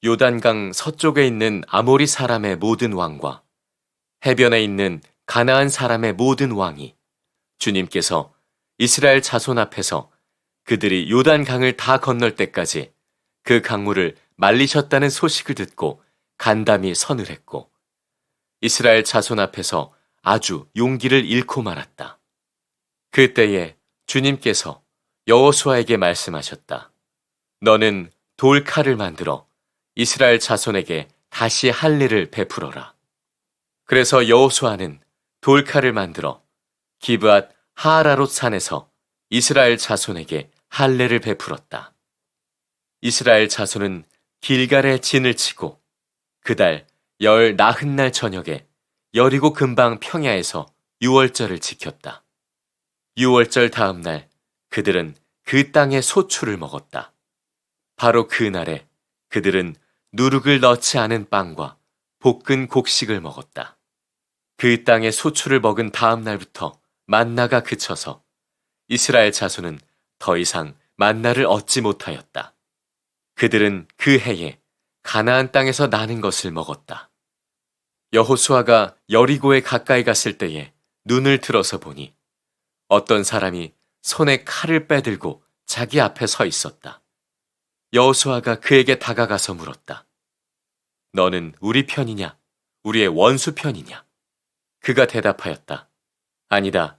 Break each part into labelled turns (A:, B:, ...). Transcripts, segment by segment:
A: 요단강 서쪽에 있는 아모리 사람의 모든 왕과 해변에 있는 가나안 사람의 모든 왕이 주님께서 이스라엘 자손 앞에서 그들이 요단강을 다 건널 때까지 그 강물을 말리셨다는 소식을 듣고 간담이 서늘했고 이스라엘 자손 앞에서 아주 용기를 잃고 말았다. 그때에 주님께서 여호수아에게 말씀하셨다. 너는 돌칼을 만들어 이스라엘 자손에게 다시 할례를 베풀어라. 그래서 여호수아는 돌칼을 만들어 기브앗 하아라롯 산에서 이스라엘 자손에게 할례를 베풀었다. 이스라엘 자손은 길갈에 진을 치고 그달 열 나흔날 저녁에 여리고 근방 평야에서 유월절을 지켰다. 유월절 다음 날 그들은 그 땅의 소출을 먹었다. 바로 그 날에 그들은 누룩을 넣지 않은 빵과 볶은 곡식을 먹었다. 그 땅의 소출을 먹은 다음 날부터 만나가 그쳐서 이스라엘 자손은 더 이상 만나를 얻지 못하였다. 그들은 그 해에 가나안 땅에서 나는 것을 먹었다. 여호수아가 여리고에 가까이 갔을 때에 눈을 들어서 보니 어떤 사람이 손에 칼을 빼들고 자기 앞에 서 있었다. 여호수아가 그에게 다가가서 물었다. 너는 우리 편이냐? 우리의 원수 편이냐? 그가 대답하였다. 아니다.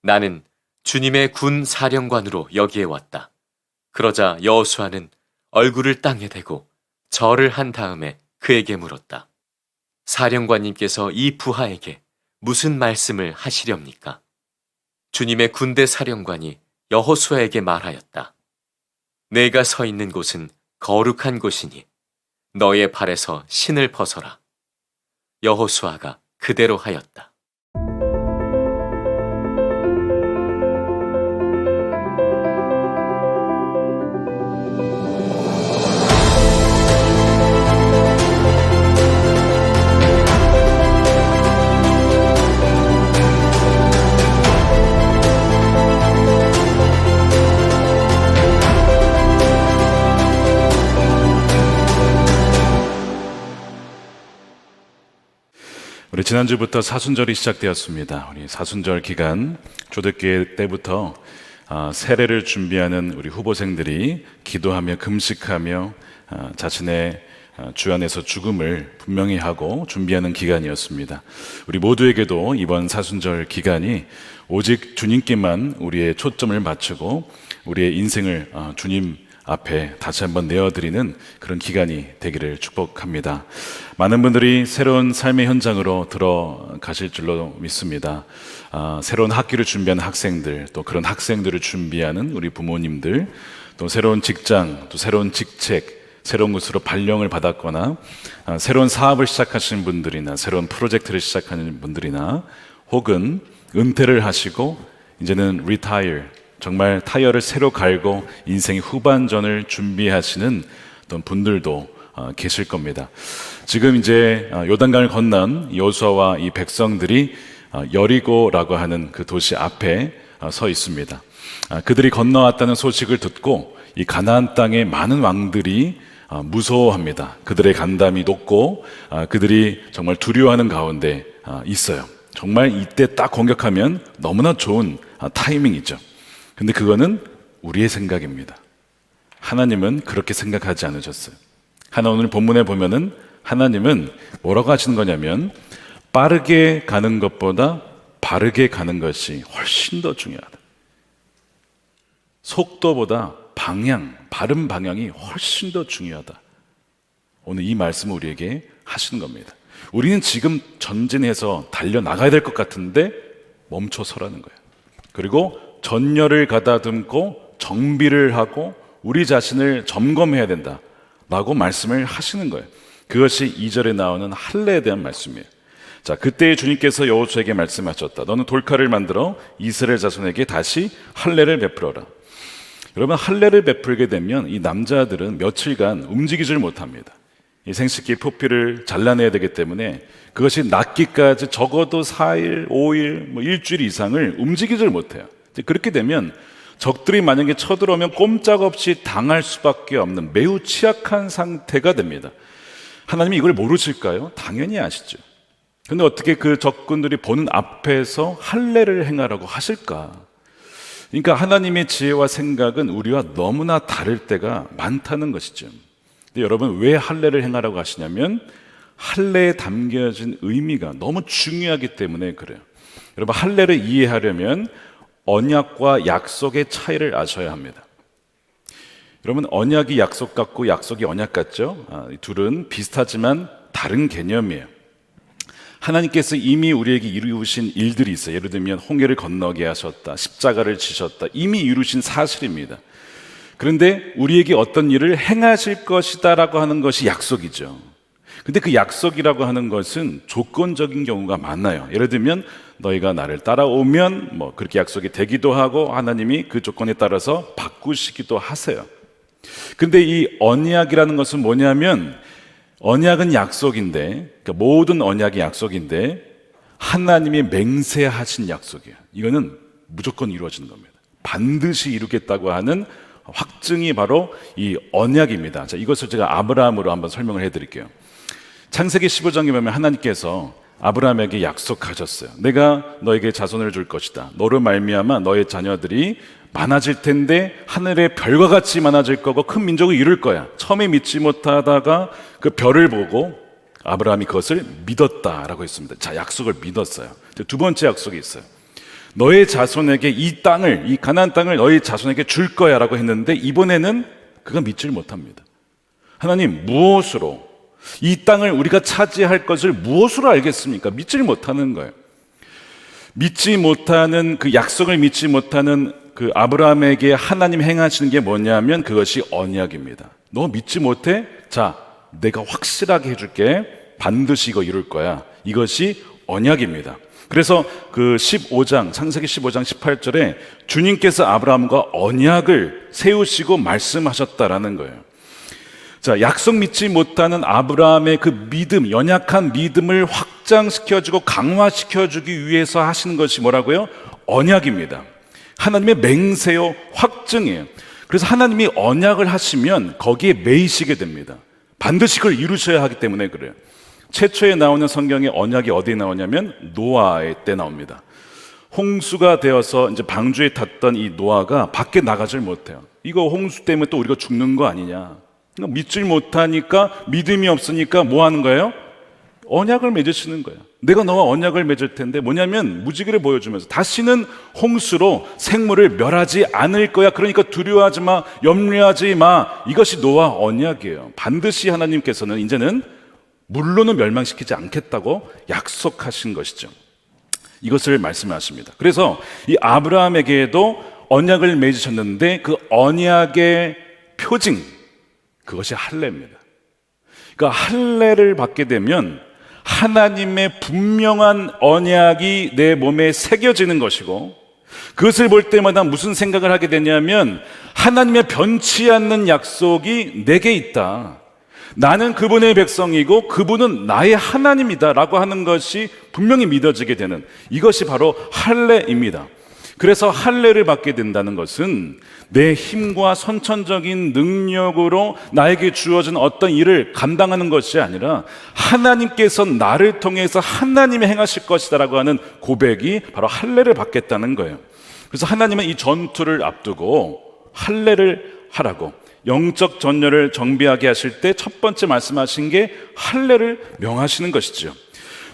A: 나는 주님의 군 사령관으로 여기에 왔다. 그러자 여호수아는 얼굴을 땅에 대고 절을 한 다음에 그에게 물었다. 사령관님께서 이 부하에게 무슨 말씀을 하시렵니까? 주님의 군대 사령관이 여호수아에게 말하였다. 내가 서 있는 곳은 거룩한 곳이니 너의 발에서 신을 벗어라. 여호수아가 그대로 하였다.
B: 우리 지난주부터 사순절이 시작되었습니다. 우리 사순절 기간 초대교회 때부터 세례를 준비하는 우리 후보생들이 기도하며 금식하며 자신의 주 안에서 죽음을 분명히 하고 준비하는 기간이었습니다. 우리 모두에게도 이번 사순절 기간이 오직 주님께만 우리의 초점을 맞추고 우리의 인생을 주님 앞에 다시 한번 내어드리는 그런 기간이 되기를 축복합니다. 많은 분들이 새로운 삶의 현장으로 들어가실 줄로 믿습니다. 새로운 학기를 준비하는 학생들, 또 그런 학생들을 준비하는 우리 부모님들, 또 새로운 직장, 또 새로운 직책, 새로운 곳으로 발령을 받았거나 새로운 사업을 시작하시는 분들이나 새로운 프로젝트를 시작하는 분들이나 혹은 은퇴를 하시고 이제는 retire, 정말 타이어를 새로 갈고 인생의 후반전을 준비하시는 어떤 분들도 계실 겁니다. 지금 이제 요단강을 건넌 여호수아와 이 백성들이 여리고라고 하는 그 도시 앞에 서 있습니다. 그들이 건너왔다는 소식을 듣고 이 가나안 땅의 많은 왕들이 무서워합니다. 그들의 간담이 높고 그들이 정말 두려워하는 가운데 있어요. 정말 이때 딱 공격하면 너무나 좋은 타이밍이죠. 근데 그거는 우리의 생각입니다. 하나님은 그렇게 생각하지 않으셨어요. 오늘 본문에 보면은 하나님은 뭐라고 하시는 거냐면 빠르게 가는 것보다 바르게 가는 것이 훨씬 더 중요하다. 속도보다 바른 방향이 훨씬 더 중요하다. 오늘 이 말씀을 우리에게 하시는 겁니다. 우리는 지금 전진해서 달려나가야 될 것 같은데 멈춰서라는 거예요. 그리고 전열을 가다듬고 정비를 하고 우리 자신을 점검해야 된다 라고 말씀을 하시는 거예요. 그것이 2절에 나오는 할례에 대한 말씀이에요. 자, 그때 주님께서 여호수아에게 말씀하셨다. 너는 돌칼을 만들어 이스라엘 자손에게 다시 할례를 베풀어라. 여러분, 할례를 베풀게 되면 이 남자들은 며칠간 움직이질 못합니다. 이 생식기 표피를 잘라내야 되기 때문에 그것이 낫기까지 적어도 4일, 5일, 일주일 이상을 움직이질 못해요. 그렇게 되면 적들이 만약에 쳐들어오면 꼼짝없이 당할 수밖에 없는 매우 취약한 상태가 됩니다. 하나님이 이걸 모르실까요? 당연히 아시죠. 근데 어떻게 그 적군들이 보는 앞에서 할례를 행하라고 하실까? 그러니까 하나님의 지혜와 생각은 우리와 너무나 다를 때가 많다는 것이죠. 근데 여러분, 왜 할례를 행하라고 하시냐면 할례에 담겨진 의미가 너무 중요하기 때문에 그래요. 여러분, 할례를 이해하려면 언약과 약속의 차이를 아셔야 합니다. 여러분, 언약이 약속 같고 약속이 언약 같죠? 이 둘은 비슷하지만 다른 개념이에요. 하나님께서 이미 우리에게 이루신 일들이 있어요. 예를 들면 홍해를 건너게 하셨다, 십자가를 지셨다, 이미 이루신 사실입니다. 그런데 우리에게 어떤 일을 행하실 것이다 라고 하는 것이 약속이죠. 근데 그 약속이라고 하는 것은 조건적인 경우가 많아요. 예를 들면 너희가 나를 따라오면 뭐 그렇게 약속이 되기도 하고 하나님이 그 조건에 따라서 바꾸시기도 하세요. 근데 이 언약이라는 것은 뭐냐면 언약은 약속인데, 그러니까 모든 언약이 약속인데 하나님이 맹세하신 약속이에요. 이거는 무조건 이루어지는 겁니다. 반드시 이루겠다고 하는 확증이 바로 이 언약입니다. 자, 이것을 제가 아브라함으로 한번 설명을 해드릴게요. 창세기 15장에 보면 하나님께서 아브라함에게 약속하셨어요. 내가 너에게 자손을 줄 것이다. 너로 말미암아 너의 자녀들이 많아질 텐데 하늘의 별과 같이 많아질 거고 큰 민족을 이룰 거야. 처음에 믿지 못하다가 그 별을 보고 아브라함이 그것을 믿었다라고 했습니다. 자, 약속을 믿었어요. 두 번째 약속이 있어요. 너의 자손에게 이 땅을, 이 가나안 땅을 너의 자손에게 줄 거야라고 했는데 이번에는 그가 믿지를 못합니다. 하나님, 무엇으로 이 땅을 우리가 차지할 것을 무엇으로 알겠습니까? 믿지를 못하는 거예요. 믿지 못하는 그 약속을 믿지 못하는 그 아브라함에게 하나님 행하시는 게 뭐냐면 그것이 언약입니다. 너 믿지 못해? 자, 내가 확실하게 해줄게. 반드시 이거 이룰 거야. 이것이 언약입니다. 그래서 그 15장, 창세기 15장 18절에 주님께서 아브라함과 언약을 세우시고 말씀하셨다라는 거예요. 자, 약속 믿지 못하는 아브라함의 그 믿음, 연약한 믿음을 확장시켜주고 강화시켜주기 위해서 하시는 것이 뭐라고요? 언약입니다. 하나님의 맹세요, 확증이에요. 그래서 하나님이 언약을 하시면 거기에 매이시게 됩니다. 반드시 그걸 이루셔야 하기 때문에 그래요. 최초에 나오는 성경의 언약이 어디에 나오냐면 노아의 때 나옵니다. 홍수가 되어서 이제 방주에 탔던 이 노아가 밖에 나가질 못해요. 이거 홍수 때문에 또 우리가 죽는 거 아니냐. 그러니까 믿질 못하니까, 믿음이 없으니까 뭐 하는 거예요? 언약을 맺으시는 거예요. 내가 너와 언약을 맺을 텐데 뭐냐면 무지개를 보여주면서 다시는 홍수로 생물을 멸하지 않을 거야. 그러니까 두려워하지 마, 염려하지 마. 이것이 노아 언약이에요. 반드시 하나님께서는 이제는 물로는 멸망시키지 않겠다고 약속하신 것이죠. 이것을 말씀하십니다. 그래서 이 아브라함에게도 언약을 맺으셨는데 그 언약의 표징, 그것이 할례입니다. 그러니까 할례를 받게 되면 하나님의 분명한 언약이 내 몸에 새겨지는 것이고, 그것을 볼 때마다 무슨 생각을 하게 되냐면 하나님의 변치 않는 약속이 내게 있다. 나는 그분의 백성이고 그분은 나의 하나님이다 라고 하는 것이 분명히 믿어지게 되는, 이것이 바로 할례입니다. 그래서 할례를 받게 된다는 것은 내 힘과 선천적인 능력으로 나에게 주어진 어떤 일을 감당하는 것이 아니라 하나님께서 나를 통해서 하나님이 행하실 것이다 라고 하는 고백이 바로 할례를 받겠다는 거예요. 그래서 하나님은 이 전투를 앞두고 할례를 하라고, 영적 전열을 정비하게 하실 때 첫 번째 말씀하신 게 할례를 명하시는 것이죠.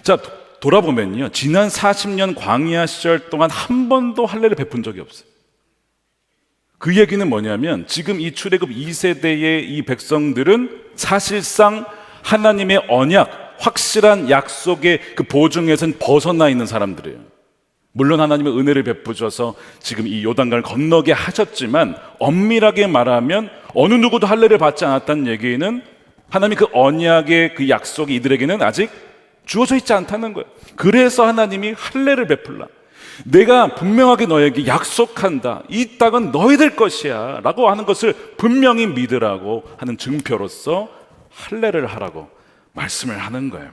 B: 자, 돌아보면요, 지난 40년 광야 시절 동안 한 번도 할례를 베푼 적이 없어요. 그 얘기는 뭐냐면 지금 이 출애굽 2세대의 이 백성들은 사실상 하나님의 언약, 확실한 약속의 그 보증에선 벗어나 있는 사람들이에요. 물론 하나님의 은혜를 베푸셔서 지금 이 요단강을 건너게 하셨지만 엄밀하게 말하면 어느 누구도 할례를 받지 않았다는 얘기는 하나님이 그 언약의 그 약속이 이들에게는 아직 주어져 있지 않다는 거예요. 그래서 하나님이 할례를 베풀라. 내가 분명하게 너에게 약속한다. 이 땅은 너희들 것이야 라고 하는 것을 분명히 믿으라고 하는 증표로서 할례를 하라고 말씀을 하는 거예요.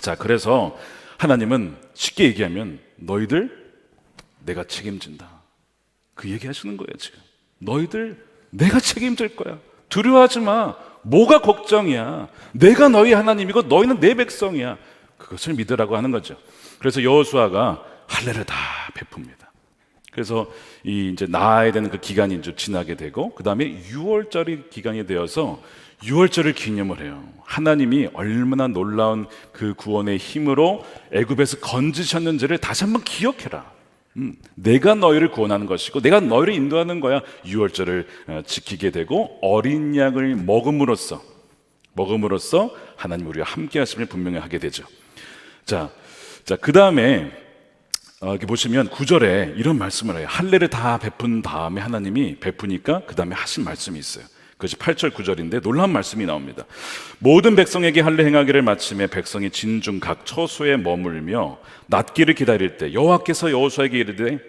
B: 자, 그래서 하나님은 쉽게 얘기하면 너희들 내가 책임진다. 그 얘기하시는 거예요. 지금 너희들 내가 책임질 거야. 두려워하지 마. 뭐가 걱정이야. 내가 너희 하나님이고 너희는 내 백성이야. 그것을 믿으라고 하는 거죠. 그래서 여호수아가 할례를 다 베풉니다. 그래서 이제 나아야 되는 그 기간이 이제 지나게 되고, 그 다음에 6월절이 기간이 되어서 6월절을 기념을 해요. 하나님이 얼마나 놀라운 그 구원의 힘으로 애굽에서 건지셨는지를 다시 한번 기억해라. 내가 너희를 구원하는 것이고 내가 너희를 인도하는 거야. 6월절을 지키게 되고 어린 양을 먹음으로써 하나님 우리와 함께 하심을 분명히 하게 되죠. 자, 그 다음에 이렇게 보시면 9절에 이런 말씀을 해요. 할례를 다 베푼 다음에 하나님이 베푸니까 그 다음에 하신 말씀이 있어요. 그것이 8절 9절인데 놀라운 말씀이 나옵니다. 모든 백성에게 할례 행하기를 마침에 백성이 진중 각 처소에 머물며 낫기를 기다릴 때 여호와께서 여호수아에게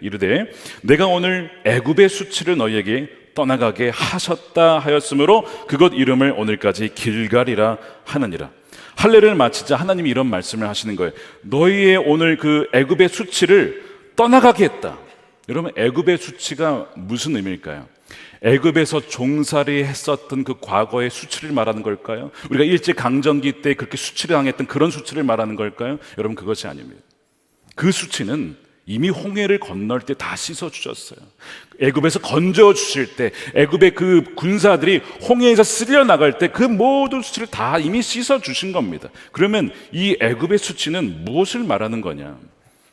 B: 이르되 내가 오늘 애굽의 수치를 너희에게 떠나가게 하셨다 하였으므로 그것 이름을 오늘까지 길갈이라 하느니라. 할례를 마치자 하나님이 이런 말씀을 하시는 거예요. 너희의 오늘 그 애굽의 수치를 떠나가게 했다. 여러분, 애굽의 수치가 무슨 의미일까요? 애굽에서 종살이 했었던 그 과거의 수치를 말하는 걸까요? 우리가 일제강점기 때 그렇게 수치를 당했던 그런 수치를 말하는 걸까요? 여러분, 그것이 아닙니다. 그 수치는 이미 홍해를 건널 때 다 씻어 주셨어요. 애굽에서 건져 주실 때, 애굽의 그 군사들이 홍해에서 쓸려 나갈 때 그 모든 수치를 다 이미 씻어 주신 겁니다. 그러면 이 애굽의 수치는 무엇을 말하는 거냐?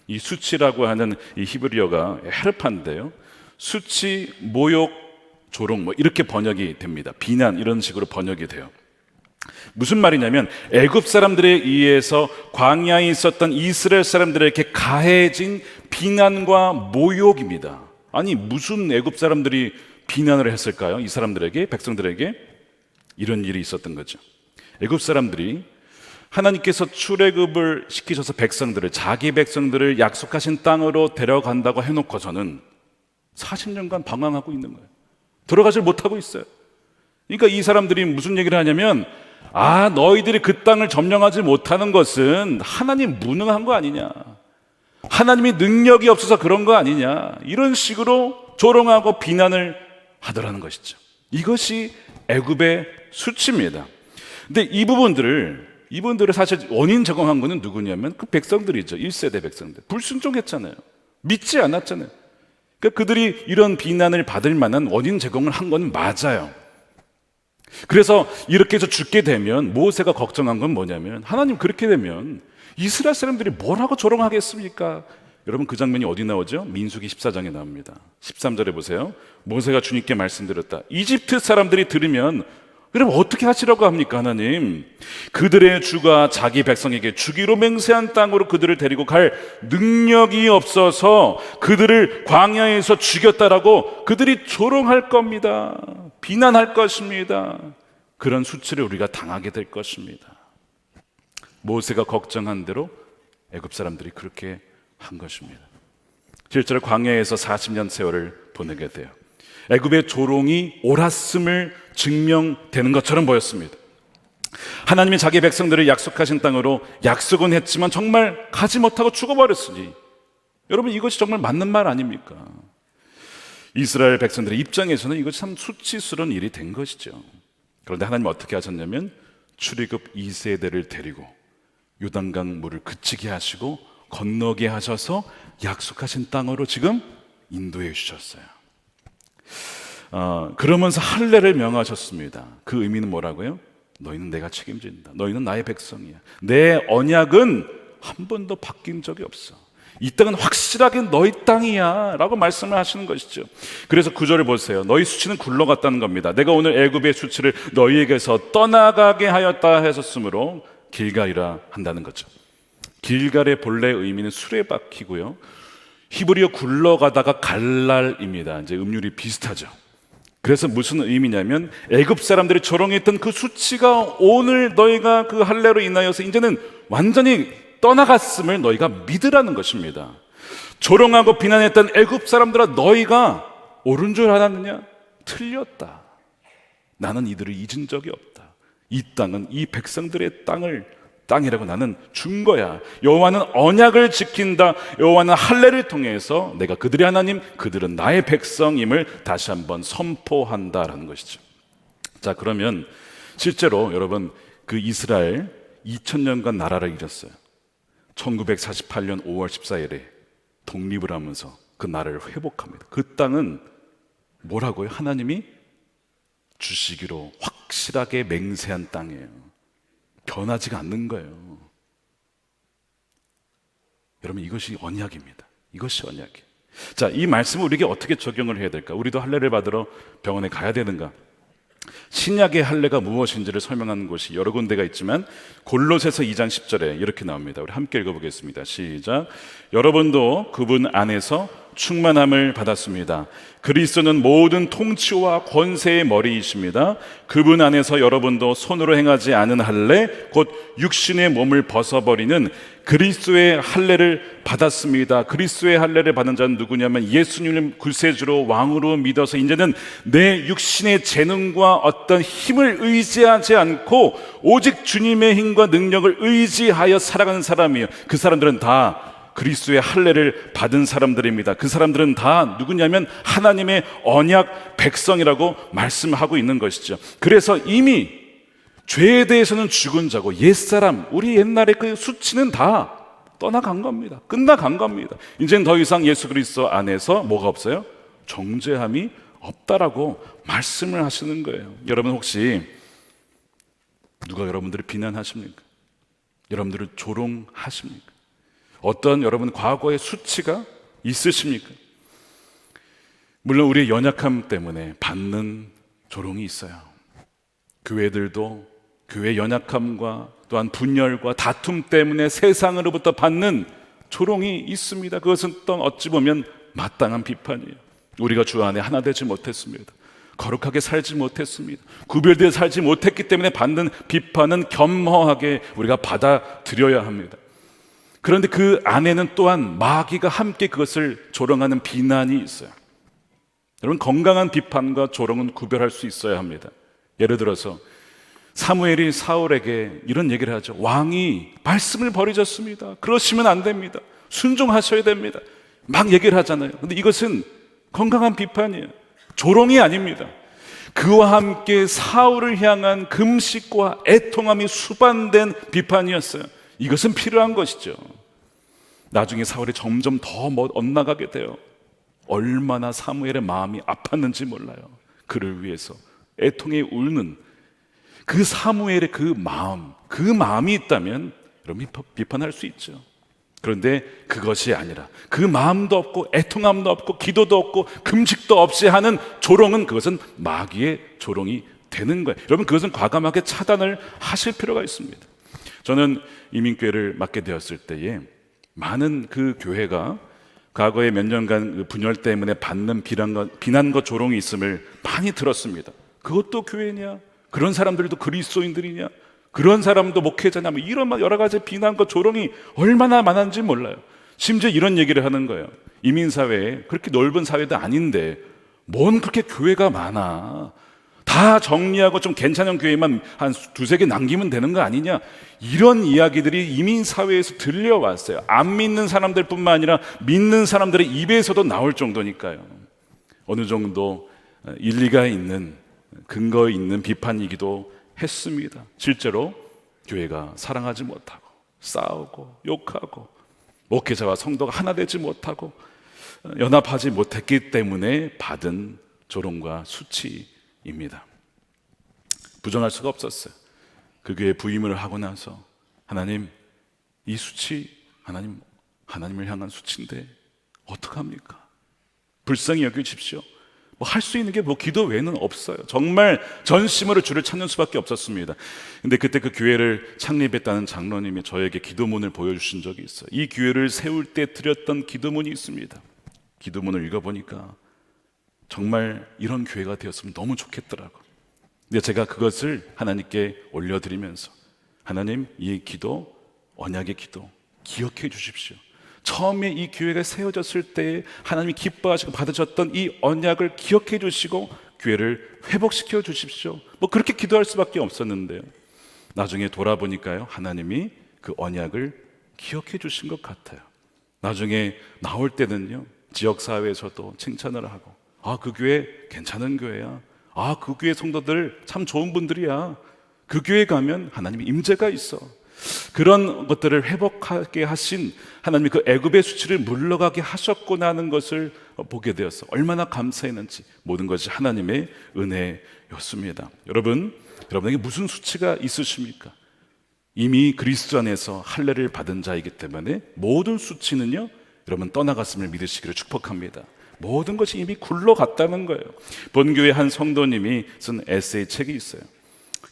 B: 이 수치라고 하는 이 히브리어가 헤르파인데요. 수치, 모욕, 조롱 이렇게 번역이 됩니다. 비난 이런 식으로 번역이 돼요. 무슨 말이냐면 애굽 사람들에 의해서 광야에 있었던 이스라엘 사람들에게 가해진 비난과 모욕입니다. 아니, 무슨 애굽 사람들이 비난을 했을까요? 이 사람들에게, 백성들에게 이런 일이 있었던 거죠. 애굽 사람들이 하나님께서 출애굽을 시키셔서 자기 백성들을 약속하신 땅으로 데려간다고 해놓고서는 40년간 방황하고 있는 거예요. 들어가질 못하고 있어요. 그러니까 이 사람들이 무슨 얘기를 하냐면, 너희들이 그 땅을 점령하지 못하는 것은 하나님 무능한 거 아니냐, 하나님이 능력이 없어서 그런 거 아니냐, 이런 식으로 조롱하고 비난을 하더라는 것이죠. 이것이 애굽의 수치입니다. 근데 이분들을 사실 원인 제공한 거는 누구냐면 그 백성들이죠. 1세대 백성들. 불순종했잖아요. 믿지 않았잖아요. 그러니까 그들이 이런 비난을 받을 만한 원인 제공을 한 건 맞아요. 그래서 이렇게 해서 죽게 되면 모세가 걱정한 건 뭐냐면, 하나님 그렇게 되면 이스라엘 사람들이 뭐라고 조롱하겠습니까? 여러분, 그 장면이 어디 나오죠? 민수기 14장에 나옵니다. 13절에 보세요. 모세가 주님께 말씀드렸다. 이집트 사람들이 들으면 여러분 어떻게 하시라고 합니까? 하나님, 그들의 주가 자기 백성에게 주기로 맹세한 땅으로 그들을 데리고 갈 능력이 없어서 그들을 광야에서 죽였다라고 그들이 조롱할 겁니다. 비난할 것입니다. 그런 수치를 우리가 당하게 될 것입니다. 모세가 걱정한 대로 애굽 사람들이 그렇게 한 것입니다. 실제로 광야에서 40년 세월을 보내게 돼요. 애굽의 조롱이 옳았음을 증명되는 것처럼 보였습니다. 하나님이 자기 백성들을 약속하신 땅으로 약속은 했지만 정말 가지 못하고 죽어버렸으니, 여러분, 이것이 정말 맞는 말 아닙니까? 이스라엘 백성들의 입장에서는 이것이 참 수치스러운 일이 된 것이죠. 그런데 하나님 어떻게 하셨냐면 출애굽 2세대를 데리고 요단강 물을 그치게 하시고 건너게 하셔서 약속하신 땅으로 지금 인도해 주셨어요. 그러면서 할례를 명하셨습니다. 그 의미는 뭐라고요? 너희는 내가 책임진다. 너희는 나의 백성이야. 내 언약은 한 번도 바뀐 적이 없어. 이 땅은 확실하게 너희 땅이야 라고 말씀을 하시는 것이죠. 그래서 9절을 보세요. 너희 수치는 굴러갔다는 겁니다. 내가 오늘 애굽의 수치를 너희에게서 떠나가게 하였다 하셨으므로 길갈이라 한다는 거죠. 길갈의 본래 의미는 수레바퀴고요, 히브리어 굴러가다가 갈랄입니다. 이제 음률이 비슷하죠. 그래서 무슨 의미냐면 애굽 사람들이 조롱했던 그 수치가 오늘 너희가 그 할례로 인하여서 이제는 완전히 떠나갔음을 너희가 믿으라는 것입니다. 조롱하고 비난했던 애굽 사람들아, 너희가 옳은 줄 알았느냐? 틀렸다. 나는 이들을 잊은 적이 없다. 이 땅은 이 백성들의 땅을 땅이라고 나는 준 거야. 여호와는 언약을 지킨다. 여호와는 할례를 통해서 내가 그들의 하나님, 그들은 나의 백성임을 다시 한번 선포한다라는 것이죠. 자, 그러면 실제로 여러분, 그 이스라엘 2000년간 나라를 잃었어요. 1948년 5월 14일에 독립을 하면서 그 나라를 회복합니다. 그 땅은 뭐라고요? 하나님이 주시기로 확실하게 맹세한 땅이에요. 변하지가 않는 거예요. 여러분, 이것이 언약입니다. 이것이 언약이에요. 자, 이 말씀을 우리에게 어떻게 적용을 해야 될까? 우리도 할례를 받으러 병원에 가야 되는가? 신약의 할례가 무엇인지를 설명하는 곳이 여러 군데가 있지만 골로새서 2장 10절에 이렇게 나옵니다. 우리 함께 읽어보겠습니다. 시작. 여러분도 그분 안에서 충만함을 받았습니다. 그리스도는 모든 통치와 권세의 머리이십니다. 그분 안에서 여러분도 손으로 행하지 않은 할례, 곧 육신의 몸을 벗어버리는 그리스도의 할례를 받았습니다. 그리스도의 할례를 받은 자는 누구냐면 예수님을 구세주로 왕으로 믿어서 이제는 내 육신의 재능과 어떤 힘을 의지하지 않고 오직 주님의 힘과 능력을 의지하여 살아가는 사람이에요. 그 사람들은 다 그리스도의 할례를 받은 사람들입니다. 그 사람들은 다 누구냐면 하나님의 언약 백성이라고 말씀하고 있는 것이죠. 그래서 이미 죄에 대해서는 죽은 자고 옛사람, 우리 옛날의 그 수치는 다 떠나간 겁니다. 끝나간 겁니다. 이제는 더 이상 예수 그리스도 안에서 뭐가 없어요? 정죄함이 없다라고 말씀을 하시는 거예요. 여러분, 혹시 누가 여러분들을 비난하십니까? 여러분들을 조롱하십니까? 어떤 여러분 과거의 수치가 있으십니까? 물론 우리의 연약함 때문에 받는 조롱이 있어요. 교회들도 교회 연약함과 또한 분열과 다툼 때문에 세상으로부터 받는 조롱이 있습니다. 그것은 또 어찌 보면 마땅한 비판이에요. 우리가 주 안에 하나 되지 못했습니다. 거룩하게 살지 못했습니다. 구별되어 살지 못했기 때문에 받는 비판은 겸허하게 우리가 받아들여야 합니다. 그런데 그 안에는 또한 마귀가 함께 그것을 조롱하는 비난이 있어요. 여러분, 건강한 비판과 조롱은 구별할 수 있어야 합니다. 예를 들어서 사무엘이 사울에게 이런 얘기를 하죠. 왕이 말씀을 버리셨습니다. 그러시면 안 됩니다. 순종하셔야 됩니다. 막 얘기를 하잖아요. 근데 이것은 건강한 비판이에요. 조롱이 아닙니다. 그와 함께 사울을 향한 금식과 애통함이 수반된 비판이었어요. 이것은 필요한 것이죠. 나중에 사울이 점점 더 엇나가게 돼요. 얼마나 사무엘의 마음이 아팠는지 몰라요. 그를 위해서 애통에 울는 그 사무엘의 그 마음이 있다면 여러분 비판할 수 있죠. 그런데 그것이 아니라 그 마음도 없고 애통함도 없고 기도도 없고 금식도 없이 하는 조롱은 그것은 마귀의 조롱이 되는 거예요. 여러분, 그것은 과감하게 차단을 하실 필요가 있습니다. 저는 이민교회를 맡게 되었을 때에 많은 그 교회가 과거에 몇 년간 그 분열 때문에 받는 비난과 조롱이 있음을 많이 들었습니다. 그것도 교회냐? 그런 사람들도 그리스도인들이냐? 그런 사람도 목회자냐? 뭐 이런 여러 가지 비난과 조롱이 얼마나 많은지 몰라요. 심지어 이런 얘기를 하는 거예요. 이민사회에 그렇게 넓은 사회도 아닌데 뭔 그렇게 교회가 많아? 다 정리하고 좀 괜찮은 교회만 한 두세 개 남기면 되는 거 아니냐? 이런 이야기들이 이민사회에서 들려왔어요. 안 믿는 사람들 뿐만 아니라 믿는 사람들의 입에서도 나올 정도니까요. 어느 정도 일리가 있는, 근거 있는 비판이기도 했습니다. 실제로 교회가 사랑하지 못하고 싸우고 욕하고 목회자와 성도가 하나 되지 못하고 연합하지 못했기 때문에 받은 조롱과 수치입니다. 부정할 수가 없었어요. 그 교회에 부임을 하고 나서 하나님, 이 수치 하나님을 향한 수치인데 어떡합니까? 불쌍히 여겨주십시오. 뭐 할 수 있는 게 뭐 기도 외에는 없어요. 정말 전심으로 주를 찾는 수밖에 없었습니다. 근데 그때 그 교회를 창립했다는 장로님이 저에게 기도문을 보여주신 적이 있어요. 이 교회를 세울 때 드렸던 기도문이 있습니다. 기도문을 읽어보니까 정말 이런 교회가 되었으면 너무 좋겠더라고요. 근데 제가 그것을 하나님께 올려드리면서 하나님, 이 기도, 언약의 기도 기억해 주십시오. 처음에 이 교회가 세워졌을 때 하나님이 기뻐하시고 받으셨던 이 언약을 기억해 주시고 교회를 회복시켜 주십시오. 뭐 그렇게 기도할 수밖에 없었는데요. 나중에 돌아보니까요, 하나님이 그 언약을 기억해 주신 것 같아요. 나중에 나올 때는요, 지역사회에서도 칭찬을 하고, 아, 그 교회 괜찮은 교회야. 아, 그 교회 성도들 참 좋은 분들이야. 그 교회 가면 하나님의 임재가 있어. 그런 것들을 회복하게 하신 하나님이 그 애굽의 수치를 물러가게 하셨구나 하는 것을 보게 되었어. 얼마나 감사했는지. 모든 것이 하나님의 은혜였습니다. 여러분에게 무슨 수치가 있으십니까? 이미 그리스도 안에서 할례를 받은 자이기 때문에 모든 수치는요, 여러분 떠나갔음을 믿으시기를 축복합니다. 모든 것이 이미 굴러갔다는 거예요. 본교회 한 성도님이 쓴 에세이 책이 있어요.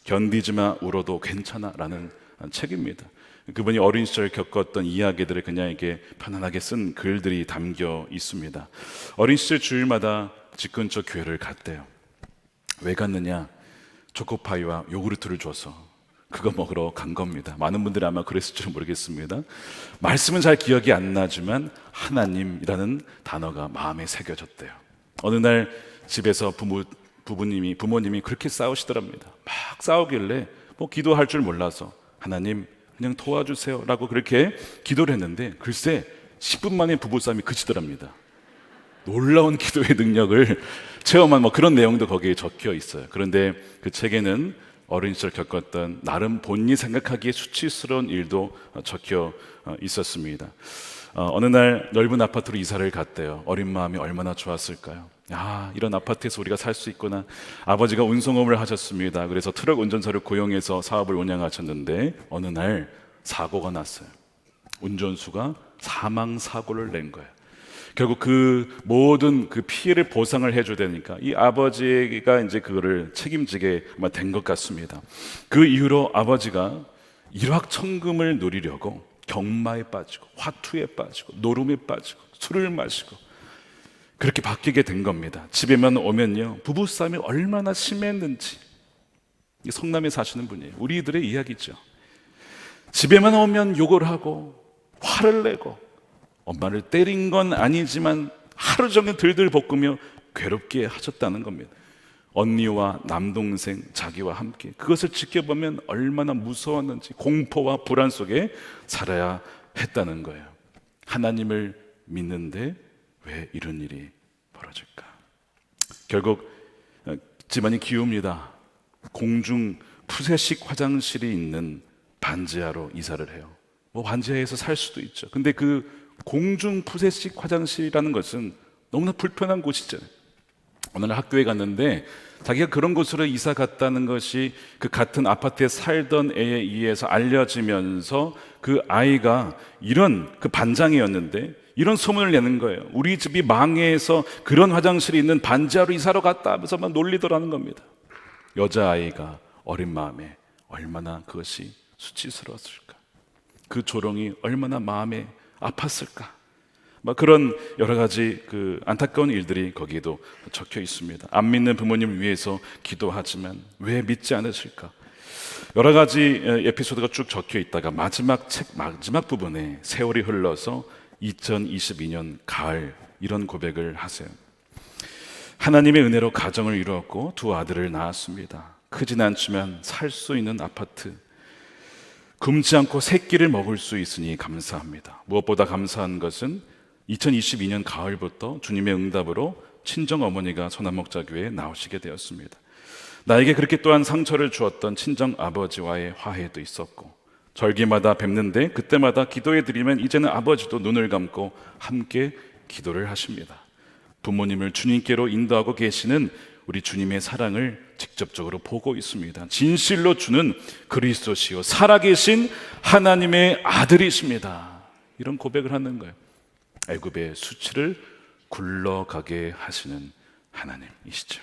B: 견디지마 울어도 괜찮아 라는 책입니다. 그분이 어린 시절 겪었던 이야기들을 그냥 이렇게 편안하게 쓴 글들이 담겨 있습니다. 어린 시절 주일마다 집 근처 교회를 갔대요. 왜 갔느냐? 초코파이와 요구르트를 줘서 그거 먹으러 간 겁니다. 많은 분들이 아마 그랬을 줄 모르겠습니다. 말씀은 잘 기억이 안 나지만 하나님이라는 단어가 마음에 새겨졌대요. 어느 날 집에서 부모님이 그렇게 싸우시더랍니다. 막 싸우길래 뭐 기도할 줄 몰라서 하나님 그냥 도와주세요 라고 그렇게 기도를 했는데, 글쎄 10분 만에 부부싸움이 그치더랍니다. 놀라운 기도의 능력을 체험한 그런 내용도 거기에 적혀 있어요. 그런데 그 책에는 어린 시절 겪었던 나름 본인이 생각하기에 수치스러운 일도 적혀 있었습니다. 어느 날 넓은 아파트로 이사를 갔대요. 어린 마음이 얼마나 좋았을까요? 이런 아파트에서 우리가 살 수 있구나. 아버지가 운송업을 하셨습니다. 그래서 트럭 운전사를 고용해서 사업을 운영하셨는데 어느 날 사고가 났어요. 운전수가 사망사고를 낸 거예요. 결국 그 모든 그 피해를 보상을 해줘야 되니까 이 아버지가 이제 그거를 책임지게 된 것 같습니다. 그 이후로 아버지가 일확천금을 누리려고 경마에 빠지고 화투에 빠지고 노름에 빠지고 술을 마시고 그렇게 바뀌게 된 겁니다. 집에만 오면요, 부부싸움이 얼마나 심했는지. 성남에 사시는 분이에요. 우리들의 이야기죠. 집에만 오면 욕을 하고 화를 내고, 엄마를 때린 건 아니지만 하루 종일 들들 볶으며 괴롭게 하셨다는 겁니다. 언니와 남동생, 자기와 함께 그것을 지켜보면 얼마나 무서웠는지, 공포와 불안 속에 살아야 했다는 거예요. 하나님을 믿는데 왜 이런 일이 벌어질까? 결국 집안이 기웁니다. 공중 푸세식 화장실이 있는 반지하로 이사를 해요. 반지하에서 살 수도 있죠. 근데 그 공중 푸세식 화장실이라는 것은 너무나 불편한 곳이잖아요. 어느 날 학교에 갔는데 자기가 그런 곳으로 이사 갔다는 것이 그 같은 아파트에 살던 애에 의해서 알려지면서 그 아이가 이런 그 반장이었는데 이런 소문을 내는 거예요. 우리 집이 망해서 그런 화장실이 있는 반지하로 이사로 갔다 하면서 막 놀리더라는 겁니다. 여자아이가 어린 마음에 얼마나 그것이 수치스러웠을까? 그 조롱이 얼마나 마음에 아팠을까? 그런 여러 가지 그 안타까운 일들이 거기에도 적혀 있습니다. 안 믿는 부모님을 위해서 기도하지만 왜 믿지 않으실까? 여러 가지 에피소드가 쭉 적혀 있다가 마지막 부분에 세월이 흘러서 2022년 가을 이런 고백을 하세요. 하나님의 은혜로 가정을 이루었고 두 아들을 낳았습니다. 크진 않지만 살 수 있는 아파트, 굶지 않고 새 끼를 먹을 수 있으니 감사합니다. 무엇보다 감사한 것은 2022년 가을부터 주님의 응답으로 친정어머니가 소남목자교회에 나오시게 되었습니다. 나에게 그렇게 또한 상처를 주었던 친정아버지와의 화해도 있었고, 절기마다 뵙는데 그때마다 기도해 드리면 이제는 아버지도 눈을 감고 함께 기도를 하십니다. 부모님을 주님께로 인도하고 계시는 우리 주님의 사랑을 직접적으로 보고 있습니다. 진실로 주는 그리스도시요 살아계신 하나님의 아들이십니다. 이런 고백을 하는 거예요. 애굽의 수치를 굴러가게 하시는 하나님이시죠.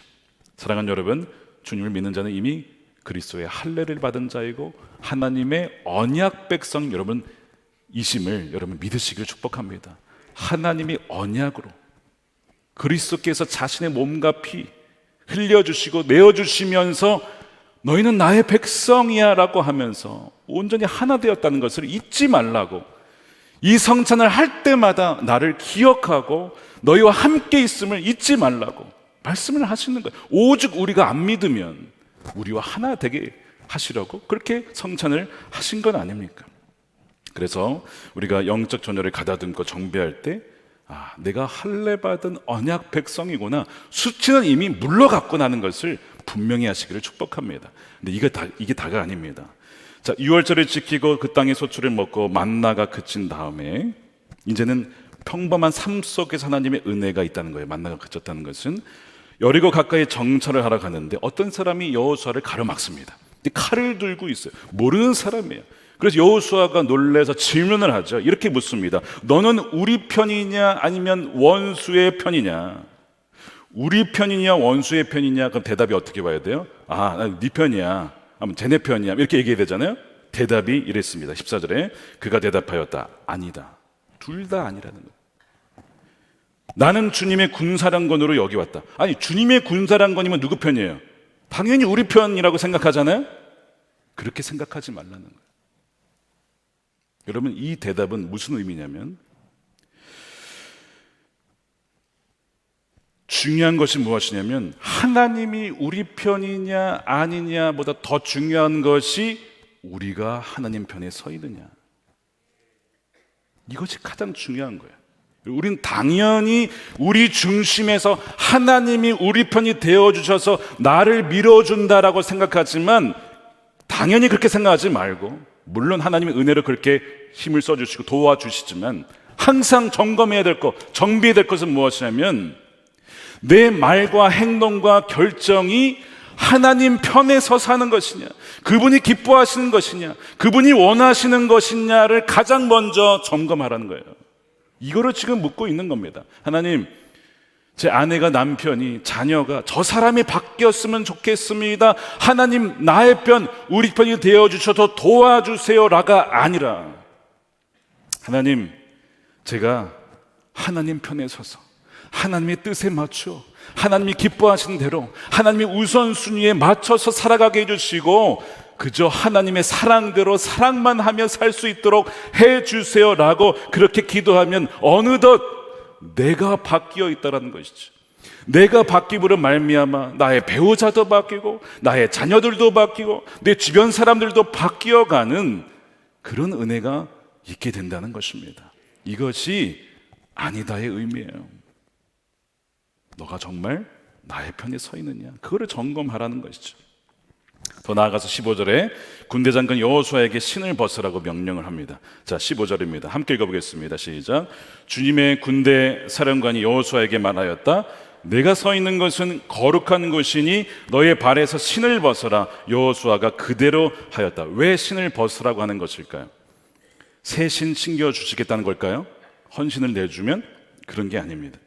B: 사랑하는 여러분, 주님을 믿는 자는 이미 그리스도의 할례를 받은 자이고 하나님의 언약 백성 여러분 이심을 여러분 믿으시길 축복합니다. 하나님이 언약으로 그리스도께서 자신의 몸과 피 흘려주시고 내어주시면서 너희는 나의 백성이야 라고 하면서 온전히 하나 되었다는 것을 잊지 말라고, 이 성찬을 할 때마다 나를 기억하고 너희와 함께 있음을 잊지 말라고 말씀을 하시는 거예요. 오직 우리가 안 믿으면 우리와 하나 되게 하시려고 그렇게 성찬을 하신 건 아닙니까? 그래서 우리가 영적 전열을 가다듬고 정비할 때 내가 할례받은 언약 백성이구나, 수치는 이미 물러갔고 나는 것을 분명히 하시기를 축복합니다. 근데 이게 다가 아닙니다. 자, 유월절을 지키고 그 땅의 소출을 먹고 만나가 그친 다음에 이제는 평범한 삶 속에서 하나님의 은혜가 있다는 거예요. 만나가 그쳤다는 것은 여리고 가까이 정찰을 하러 가는데 어떤 사람이 여호수아를 가로막습니다. 근데 칼을 들고 있어요. 모르는 사람이에요. 그래서 여호수아가 놀라서 질문을 하죠. 이렇게 묻습니다. 너는 우리 편이냐 아니면 원수의 편이냐? 우리 편이냐 원수의 편이냐? 그럼 대답이 어떻게 봐야 돼요? 난 네 편이야, 아니면 쟤네 편이야, 이렇게 얘기해야 되잖아요. 대답이 이랬습니다. 14절에 그가 대답하였다. 아니다. 둘 다 아니라는 거예요. 나는 주님의 군사령관으로 여기 왔다. 아니, 주님의 군사령관이면 누구 편이에요? 당연히 우리 편이라고 생각하잖아요. 그렇게 생각하지 말라는 거예요. 여러분, 이 대답은 무슨 의미냐면, 중요한 것이 무엇이냐면 하나님이 우리 편이냐 아니냐보다 더 중요한 것이 우리가 하나님 편에 서 있느냐, 이것이 가장 중요한 거예요. 우린 당연히 우리 중심에서 하나님이 우리 편이 되어주셔서 나를 밀어준다라고 생각하지만, 당연히 그렇게 생각하지 말고, 물론 하나님의 은혜로 그렇게 힘을 써주시고 도와주시지만 항상 점검해야 될 것, 정비해야 될 것은 무엇이냐면 내 말과 행동과 결정이 하나님 편에 사는 것이냐, 그분이 기뻐하시는 것이냐, 그분이 원하시는 것이냐를 가장 먼저 점검하라는 거예요. 이거를 지금 묻고 있는 겁니다. 하나님, 제 아내가, 남편이, 자녀가 저 사람이 바뀌었으면 좋겠습니다. 하나님, 나의 편, 우리 편이 되어주셔서 도와주세요라가 아니라, 하나님, 제가 하나님 편에 서서 하나님의 뜻에 맞춰 하나님이 기뻐하시는 대로 하나님의 우선순위에 맞춰서 살아가게 해주시고 그저 하나님의 사랑대로 사랑만 하며 살 수 있도록 해주세요라고 그렇게 기도하면 어느덧 내가 바뀌어 있다는 것이죠. 내가 바뀌므로 말미암아 나의 배우자도 바뀌고 나의 자녀들도 바뀌고 내 주변 사람들도 바뀌어가는 그런 은혜가 있게 된다는 것입니다. 이것이 아니다의 의미예요. 너가 정말 나의 편에 서 있느냐, 그거를 점검하라는 것이죠. 더 나아가서 15절에 군대 장관 여호수아에게 신을 벗으라고 명령을 합니다. 자, 15절입니다. 함께 읽어보겠습니다. 시작. 주님의 군대 사령관이 여호수아에게 말하였다. 내가 서 있는 것은 거룩한 곳이니 너의 발에서 신을 벗어라. 여호수아가 그대로 하였다. 왜 신을 벗으라고 하는 것일까요? 새 신 신겨주시겠다는 걸까요? 헌신을 내주면? 그런 게 아닙니다.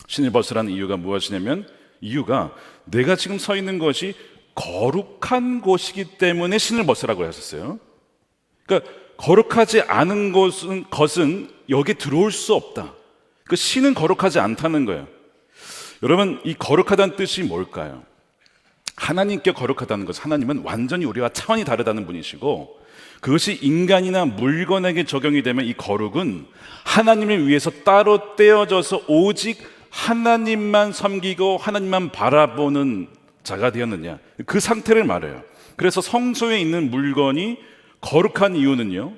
B: 신을 벗으라는 이유가 무엇이냐면, 이유가 내가 지금 서 있는 것이 거룩한 곳이기 때문에 신을 벗으라고 하셨어요. 그러니까 거룩하지 않은 것은 여기 들어올 수 없다. 그 신은 거룩하지 않다는 거예요. 여러분, 이 거룩하다는 뜻이 뭘까요? 하나님께 거룩하다는 것은, 하나님은 완전히 우리와 차원이 다르다는 분이시고, 그것이 인간이나 물건에게 적용이 되면 이 거룩은 하나님을 위해서 따로 떼어져서 오직 하나님만 섬기고 하나님만 바라보는 자가 되었느냐, 그 상태를 말해요. 그래서 성소에 있는 물건이 거룩한 이유는요,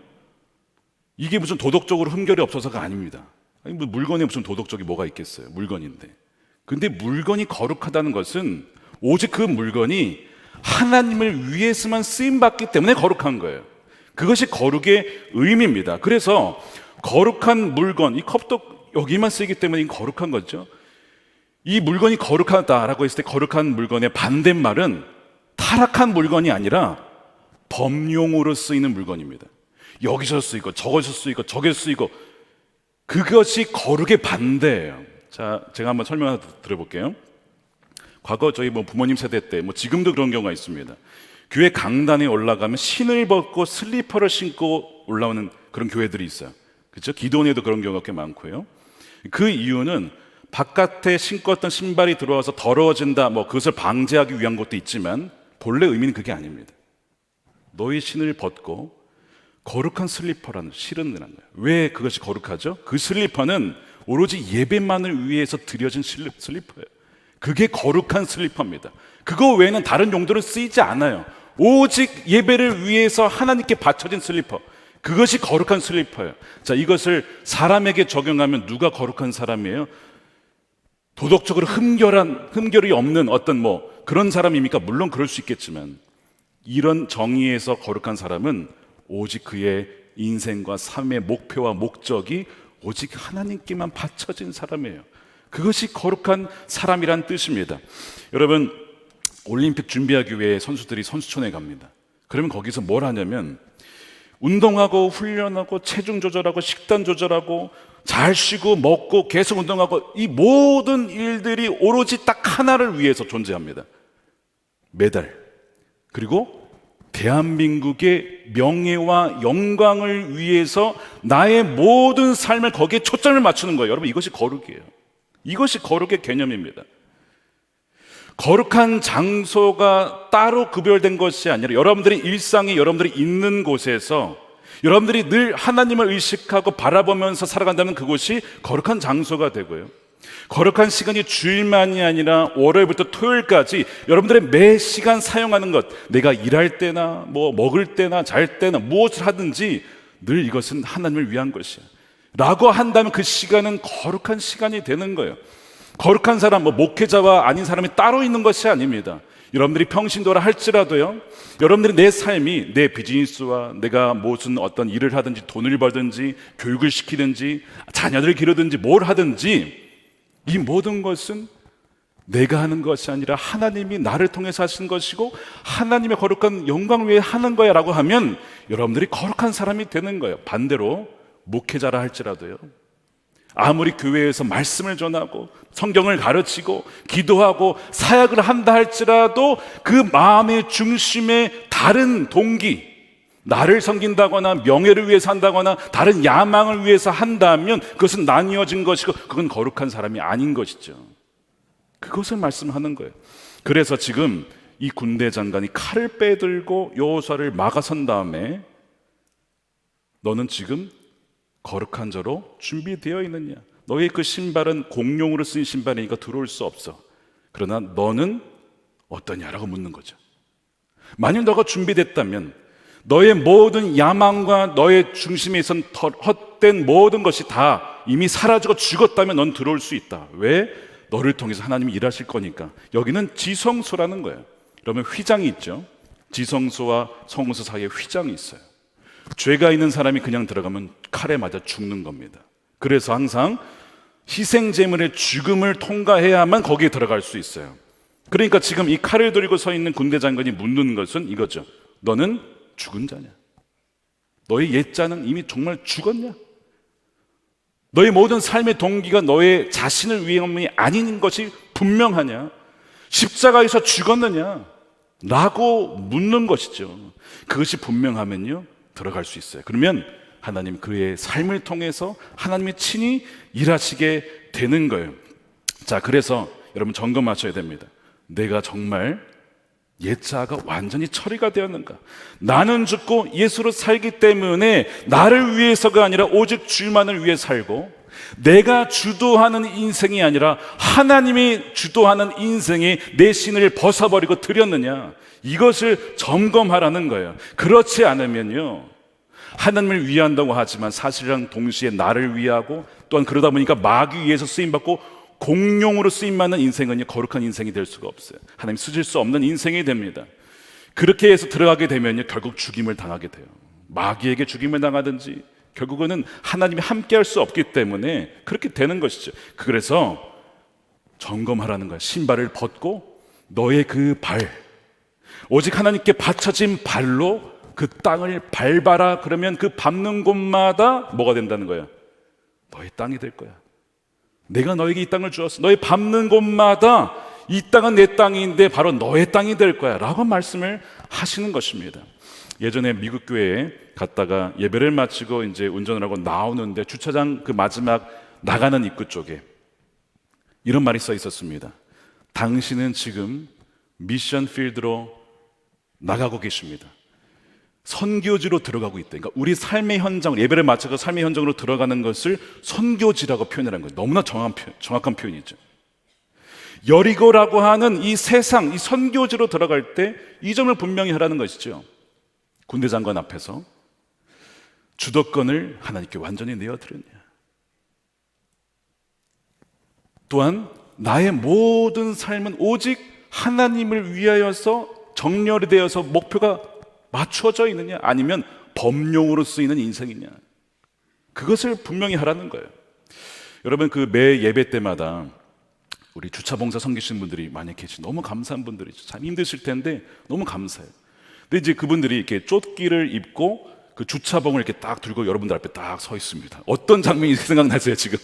B: 이게 무슨 도덕적으로 흠결이 없어서가 아닙니다. 아니, 뭐 물건에 무슨 도덕적이 뭐가 있겠어요, 물건인데. 근데 물건이 거룩하다는 것은 오직 그 물건이 하나님을 위해서만 쓰임받기 때문에 거룩한 거예요. 그것이 거룩의 의미입니다. 그래서 거룩한 물건, 이 컵도 여기만 쓰이기 때문에 거룩한 거죠. 이 물건이 거룩하다라고 했을 때 거룩한 물건의 반대말은 타락한 물건이 아니라 범용으로 쓰이는 물건입니다. 여기서 쓰이고 저기서 쓰이고 저기서 쓰이고, 그것이 거룩의 반대예요. 자, 제가 한번 설명 하나 드려볼게요. 과거 저희 부모님 세대 때, 지금도 그런 경우가 있습니다. 교회 강단에 올라가면 신을 벗고 슬리퍼를 신고 올라오는 그런 교회들이 있어요. 그렇죠? 기도원에도 그런 경우가 꽤 많고요. 그 이유는 바깥에 신고 왔던 신발이 들어와서 더러워진다, 그것을 방지하기 위한 것도 있지만 본래 의미는 그게 아닙니다. 너희 신을 벗고 거룩한 슬리퍼라는 실은 거예요. 왜 그것이 거룩하죠? 그 슬리퍼는 오로지 예배만을 위해서 드려진 슬리퍼예요. 그게 거룩한 슬리퍼입니다. 그거 외에는 다른 용도로 쓰이지 않아요. 오직 예배를 위해서 하나님께 바쳐진 슬리퍼, 그것이 거룩한 슬리퍼예요. 자, 이것을 사람에게 적용하면 누가 거룩한 사람이에요? 도덕적으로 흠결이 없는 어떤 그런 사람입니까? 물론 그럴 수 있겠지만, 이런 정의에서 거룩한 사람은 오직 그의 인생과 삶의 목표와 목적이 오직 하나님께만 바쳐진 사람이에요. 그것이 거룩한 사람이란 뜻입니다. 여러분, 올림픽 준비하기 위해 선수들이 선수촌에 갑니다. 그러면 거기서 뭘 하냐면 운동하고 훈련하고 체중 조절하고 식단 조절하고 잘 쉬고 먹고 계속 운동하고, 이 모든 일들이 오로지 딱 하나를 위해서 존재합니다. 메달, 그리고 대한민국의 명예와 영광을 위해서 나의 모든 삶을 거기에 초점을 맞추는 거예요. 여러분, 이것이 거룩이에요. 이것이 거룩의 개념입니다. 거룩한 장소가 따로 구별된 것이 아니라 여러분들이 일상에 여러분들이 있는 곳에서 여러분들이 늘 하나님을 의식하고 바라보면서 살아간다면 그곳이 거룩한 장소가 되고요, 거룩한 시간이 주일만이 아니라 월요일부터 토요일까지 여러분들의 매 시간 사용하는 것, 내가 일할 때나 먹을 때나 잘 때나 무엇을 하든지 늘 이것은 하나님을 위한 것이야 라고 한다면 그 시간은 거룩한 시간이 되는 거예요. 거룩한 사람, 목회자와 아닌 사람이 따로 있는 것이 아닙니다. 여러분들이 평신도라 할지라도요, 여러분들이 내 삶이, 내 비즈니스와 내가 무슨 어떤 일을 하든지 돈을 벌든지 교육을 시키든지 자녀들을 기르든지 뭘 하든지 이 모든 것은 내가 하는 것이 아니라 하나님이 나를 통해서 하신 것이고 하나님의 거룩한 영광을 위해 하는 거야 라고 하면 여러분들이 거룩한 사람이 되는 거예요. 반대로 목회자라 할지라도요, 아무리 교회에서 말씀을 전하고 성경을 가르치고 기도하고 사역을 한다 할지라도 그 마음의 중심에 다른 동기, 나를 섬긴다거나 명예를 위해서 한다거나 다른 야망을 위해서 한다면 그것은 나뉘어진 것이고 그건 거룩한 사람이 아닌 것이죠. 그것을 말씀하는 거예요. 그래서 지금 이 군대 장관이 칼을 빼들고 여호수아를 막아선 다음에 너는 지금 거룩한 자로 준비되어 있느냐? 너의 그 신발은 공용으로 쓴 신발이니까 들어올 수 없어. 그러나 너는 어떠냐라고 묻는 거죠. 만약 너가 준비됐다면 너의 모든 야망과 너의 중심에 있던 헛된 모든 것이 다 이미 사라지고 죽었다면 넌 들어올 수 있다. 왜? 너를 통해서 하나님이 일하실 거니까. 여기는 지성소라는 거예요. 그러면 휘장이 있죠. 지성소와 성소 사이에 휘장이 있어요. 죄가 있는 사람이 그냥 들어가면 칼에 맞아 죽는 겁니다. 그래서 항상 희생제물의 죽음을 통과해야만 거기에 들어갈 수 있어요. 그러니까 지금 이 칼을 들고 서 있는 군대 장관이 묻는 것은 이거죠. 너는 죽은 자냐? 너의 옛자는 이미 정말 죽었냐? 너의 모든 삶의 동기가 너의 자신을 위함이 아닌 것이 분명하냐? 십자가에서 죽었느냐? 라고 묻는 것이죠. 그것이 분명하면요 들어갈 수 있어요. 그러면 하나님 그의 삶을 통해서 하나님이 친히 일하시게 되는 거예요. 자, 그래서 여러분 점검하셔야 됩니다. 내가 정말 옛자가 완전히 처리가 되었는가? 나는 죽고 예수로 살기 때문에 나를 위해서가 아니라 오직 주만을 위해 살고, 내가 주도하는 인생이 아니라 하나님이 주도하는 인생에 내 신을 벗어버리고 드렸느냐? 이것을 점검하라는 거예요. 그렇지 않으면요 하나님을 위한다고 하지만 사실상 동시에 나를 위하고 또한 그러다 보니까 마귀 위해서 쓰임받고 공용으로 쓰임받는 인생은 거룩한 인생이 될 수가 없어요. 하나님 쓰실 수 없는 인생이 됩니다. 그렇게 해서 들어가게 되면 결국 죽임을 당하게 돼요. 마귀에게 죽임을 당하든지 결국은 하나님이 함께 할 수 없기 때문에 그렇게 되는 것이죠. 그래서 점검하라는 거예요. 신발을 벗고 너의 그 발, 오직 하나님께 바쳐진 발로 그 땅을 밟아라. 그러면 그 밟는 곳마다 뭐가 된다는 거예요? 너의 땅이 될 거야. 내가 너에게 이 땅을 주었어. 너의 밟는 곳마다 이 땅은 내 땅인데 바로 너의 땅이 될 거야 라고 말씀을 하시는 것입니다. 예전에 미국 교회에 갔다가 예배를 마치고 이제 운전을 하고 나오는데 주차장 그 마지막 나가는 입구 쪽에 이런 말이 써 있었습니다. 당신은 지금 미션 필드로 나가고 계십니다. 선교지로 들어가고 있다. 그러니까 우리 삶의 현장, 예배를 마치고 삶의 현장으로 들어가는 것을 선교지라고 표현을 한 거예요. 너무나 정확한 표현이죠. 여리고라고 하는 이 세상, 이 선교지로 들어갈 때 이 점을 분명히 하라는 것이죠. 군대 장관 앞에서 주도권을 하나님께 완전히 내어드렸냐. 또한 나의 모든 삶은 오직 하나님을 위하여서 정렬이 되어서 목표가 맞추어져 있느냐, 아니면 범용으로 쓰이는 인생이냐. 그것을 분명히 하라는 거예요. 여러분, 그 매 예배 때마다 우리 주차봉사 섬기시는 분들이 많이 계시, 너무 감사한 분들이죠. 참 힘드실 텐데 너무 감사해요. 근데 이제 그분들이 이렇게 쫓기를 입고 그 주차봉을 이렇게 딱 들고 여러분들 앞에 딱 서 있습니다. 어떤 장면이 생각나세요 지금?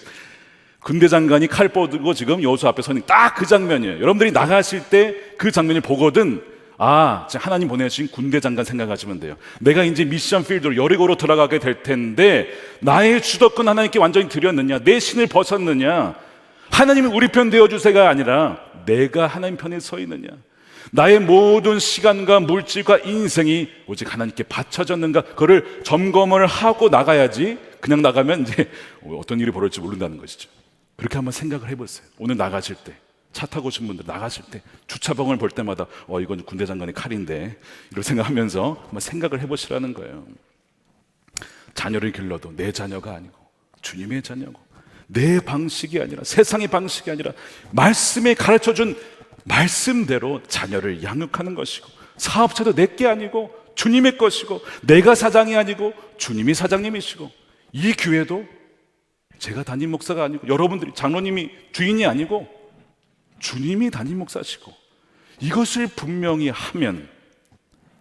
B: 군대 장관이 칼 뻗고 지금 여수 앞에 서는 딱 그 장면이에요. 여러분들이 나가실 때 그 장면을 보거든, 아, 하나님 보내신 군대 장관 생각하시면 돼요. 내가 이제 미션 필드로 여리고로 들어가게 될 텐데 나의 주도권 하나님께 완전히 드렸느냐, 내 신을 벗었느냐, 하나님이 우리 편 되어주세요가 아니라 내가 하나님 편에 서 있느냐, 나의 모든 시간과 물질과 인생이 오직 하나님께 바쳐졌는가, 그걸 점검을 하고 나가야지. 그냥 나가면 이제 어떤 일이 벌어질지 모른다는 것이죠. 그렇게 한번 생각을 해보세요. 오늘 나가실 때, 차 타고 오신 분들 나가실 때 주차봉을 볼 때마다 이건 군대 장관의 칼인데, 이렇게 생각하면서 한번 생각을 해보시라는 거예요. 자녀를 길러도 내 자녀가 아니고 주님의 자녀고, 내 방식이 아니라 세상의 방식이 아니라 말씀에 가르쳐준 말씀대로 자녀를 양육하는 것이고, 사업체도 내게 아니고 주님의 것이고, 내가 사장이 아니고 주님이 사장님이시고, 이 교회도 제가 담임 목사가 아니고 여러분들이 장로님이 주인이 아니고 주님이 담임 목사시고, 이것을 분명히 하면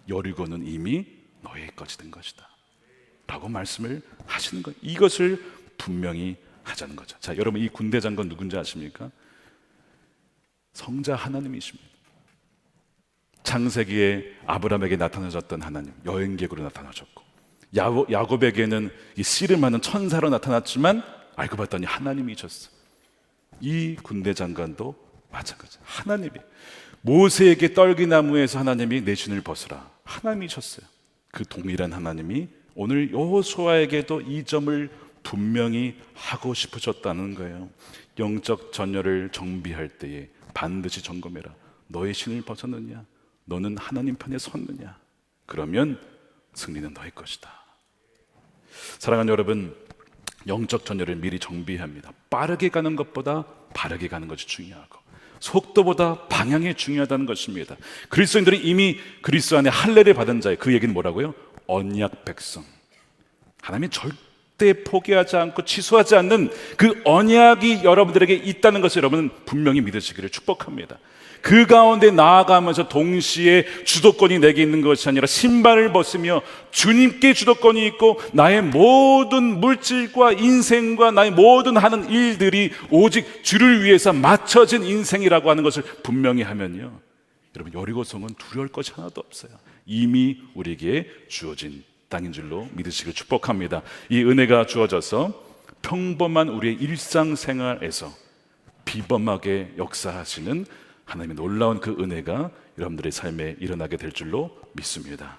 B: 여리고는 이미 너의 것이 된 것이다 라고 말씀을 하시는 거예요. 이것을 분명히 하자는 거죠. 자, 여러분, 이 군대 장관 누군지 아십니까? 성자 하나님이십니다. 창세기에 아브라함에게 나타나셨던 하나님, 여행객으로 나타나셨고, 야곱에게는 이 씨름하는 천사로 나타났지만 알고 봤더니 하나님이셨어. 이 군대 장관도 마찬가지. 하나님이 모세에게 떨기나무에서 하나님이 내 신을 벗으라, 하나님이셨어요. 그 동일한 하나님이 오늘 여호수아에게도 이 점을 분명히 하고 싶으셨다는 거예요. 영적 전열을 정비할 때에 반드시 점검해라. 너의 신을 벗었느냐, 너는 하나님 편에 섰느냐, 그러면 승리는 너의 것이다. 사랑하는 여러분, 영적 전열을 미리 정비합니다. 빠르게 가는 것보다 바르게 가는 것이 중요하고, 속도보다 방향이 중요하다는 것입니다. 그리스도인들이 이미 그리스도 안에 할례를 받은 자예요. 그 얘기는 뭐라고요? 언약 백성. 하나님이 절대 포기하지 않고 취소하지 않는 그 언약이 여러분들에게 있다는 것을 여러분은 분명히 믿으시기를 축복합니다. 그 가운데 나아가면서 동시에 주도권이 내게 있는 것이 아니라 신발을 벗으며 주님께 주도권이 있고, 나의 모든 물질과 인생과 나의 모든 하는 일들이 오직 주를 위해서 맞춰진 인생이라고 하는 것을 분명히 하면요, 여러분, 여리고성은 두려울 것이 하나도 없어요. 이미 우리에게 주어진 땅인 줄로 믿으시길 축복합니다. 이 은혜가 주어져서 평범한 우리의 일상생활에서 비범하게 역사하시는 하나님의 놀라운 그 은혜가 여러분들의 삶에 일어나게 될 줄로 믿습니다.